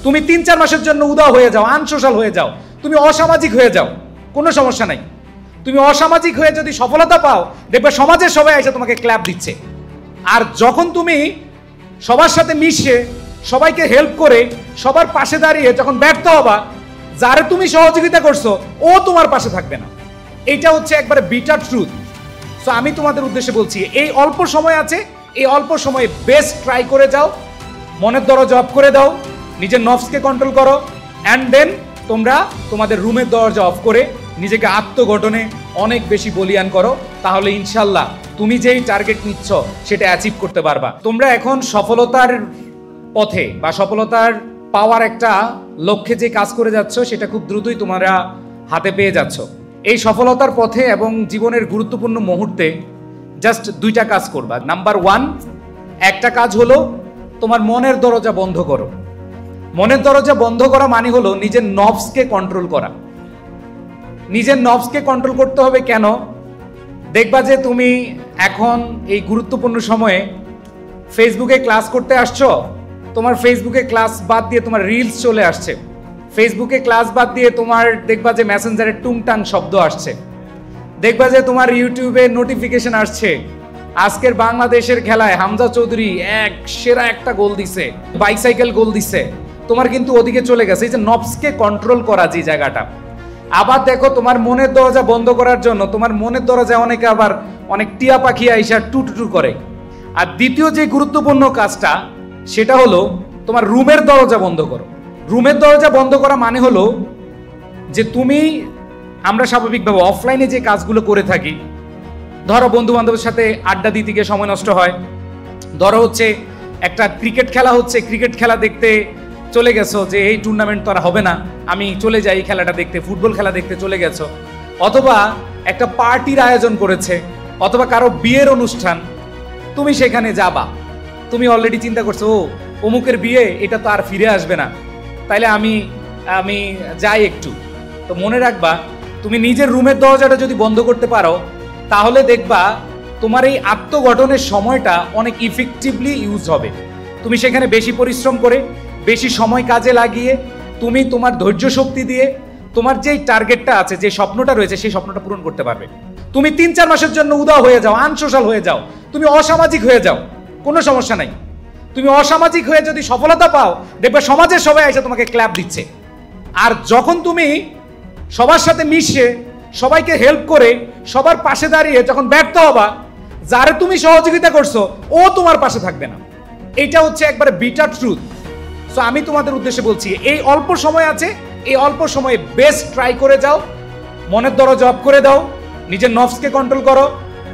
তুমি ৩-৪ মাসের জন্য উদাও হয়ে যাও, আনসোশ্যাল হয়ে যাও, তুমি অসামাজিক হয়ে যাও, কোনো সমস্যা নাই। তুমি অসামাজিক হয়ে যদি সফলতা পাও, দেখবে সমাজের সবাই এসে তোমাকে ক্ল্যাপ দিচ্ছে। আর যখন তুমি সবার সাথে মিশে, সবাইকে হেল্প করে, সবার পাশে দাঁড়িয়ে যখন ব্যর্থ হবা, যারে তুমি সহযোগিতা করছো ও তোমার পাশে থাকবে না। এইটা হচ্ছে একবারে বিটার ট্রুথ। সো আমি তোমাদের উদ্দেশ্যে বলছি, এই অল্প সময় আছে, এই অল্প সময়ে বেস্ট ট্রাই করে যাও, মনের দরজা অফ করে দাও, নিজের নফসকে কন্ট্রোল করো, অ্যান্ড দেন তোমরা তোমাদের রুমের দরজা অফ করে নিজেকে আত্মগঠনে অনেক বেশি বলিয়ান করো। তাহলে ইনশাল্লাহ তুমি যেই টার্গেট নিচ্ছ সেটা অ্যাচিভ করতে পারবা। তোমরা এখন সফলতার পথে বা সফলতার পাওয়ার একটা লক্ষ্যে যে কাজ করে যাচ্ছ, সেটা খুব দ্রুতই তোমরা হাতে পেয়ে যাচ্ছ। এই সফলতার পথে এবং জীবনের গুরুত্বপূর্ণ মুহূর্তে জাস্ট 2টা কাজ করবা। নাম্বার 1, একটা কাজ হলো তোমার মনের দরজা বন্ধ করো। মনের দরজা বন্ধ করা মানে হলো নিজের নফসকে কন্ট্রোল করা। নিজের নফসকে কন্ট্রোল করতে হবে কেন? দেখবা যে তুমি এখন এই গুরুত্বপূর্ণ সময়ে ফেসবুকে ক্লাস করতে আসছো, তোমার ফেসবুকে ক্লাস বাদ দিয়ে তোমার রিলস চলে আসছে। ফেসবুকে ক্লাস বাদ দিয়ে তোমার দেখবা যে মেসেঞ্জারের টুংটাং শব্দ আসছে। দেখবা যে তোমার ইউটিউবে নোটিফিকেশন আসছে, আজকের বাংলাদেশের খেলায় হামজা চৌধুরী সেরা একটা গোল দিছে, বাইসাইকেল গোল দিছে। তোমার কিন্তু ওদিকে চলে গেছে। এই যে নফসকে কন্ট্রোল করা যে জায়গাটা। আবার দেখো, তোমার মনের দরজা বন্ধ করার জন্য তোমার মনের দরজা অনেকে আবার অনেক টিয়া পাখি আইসা টুটু করে। আর দ্বিতীয় যে গুরুত্বপূর্ণ কাজটা, সেটা হলো তোমার রুমের দরজা বন্ধ করো। রুমের দরজা বন্ধ করা মানে হলো যে আমরা স্বাভাবিকভাবে অফলাইনে যে কাজগুলো করে থাকি, ধরো বন্ধু বান্ধবের সাথে আড্ডা দিতে গিয়ে সময় নষ্ট হয়, ধরো হচ্ছে একটা ক্রিকেট খেলা হচ্ছে, ক্রিকেট খেলা দেখতে চলে গেছো, যে এই টুর্নামেন্ট তো আর হবে না, আমি চলে যাই এই খেলাটা দেখতে, ফুটবল খেলা দেখতে চলে গেছো। অথবা একটা পার্টির আয়োজন করেছে, অথবা কারো বিয়ের অনুষ্ঠান, তুমি সেখানে যাবা। তুমি অলরেডি চিন্তা করছো, অমুকের বিয়ে, এটা তো আর ফিরে আসবে না, তাইলে আমি যাই একটু। তো মনে রাখবা, তুমি নিজের রুমের দরজাটা যদি বন্ধ করতে পারো, তাহলে দেখবা তোমার এই আত্মগঠনের সময়টা অনেক ইফেক্টিভলি ইউজ হবে। তুমি সেখানে বেশি পরিশ্রম করে, বেশি সময় কাজে লাগিয়ে, তুমি তোমার ধৈর্য শক্তি দিয়ে তোমার যেই টার্গেটটা আছে, যে স্বপ্নটা রয়েছে, সেই স্বপ্নটা পূরণ করতে পারবে। তুমি 3-4 মাসের জন্য উদাও হয়ে যাও, আনসোশ্যাল হয়ে যাও, তুমি অসামাজিক হয়ে যাও, কোনো সমস্যা নাই। তুমি অসামাজিক হয়ে যদি সফলতা পাও, দেখবে সমাজের সবাই এসে তোমাকে ক্ল্যাপ দিচ্ছে। আর যখন তুমি সবার সাথে মিশে, সবাইকে হেল্প করে, সবার পাশে দাঁড়িয়ে যখন ব্যর্থ হবা, যারে তুমি সহযোগিতা করছো ও তোমার পাশে থাকবে না। এইটা হচ্ছে একবারে বিটার ট্রুথ। সো আমি তোমাদের উদ্দেশ্যে বলছি, এই অল্প সময় আছে, এই অল্প সময়ে বেস্ট ট্রাই করে যাও, মনের দরজা অফ করে দাও, নিজের নফসকে কন্ট্রোল করো,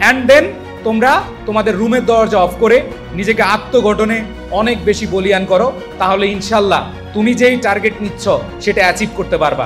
অ্যান্ড দেন তোমরা তোমাদের রুমের দরজা অফ করে নিজেকে আত্মগঠনে অনেক বেশি বলিয়ান করো। তাহলে ইনশাল্লাহ তুমি যেই টার্গেট নিচ্ছ সেটা অ্যাচিভ করতে পারবা।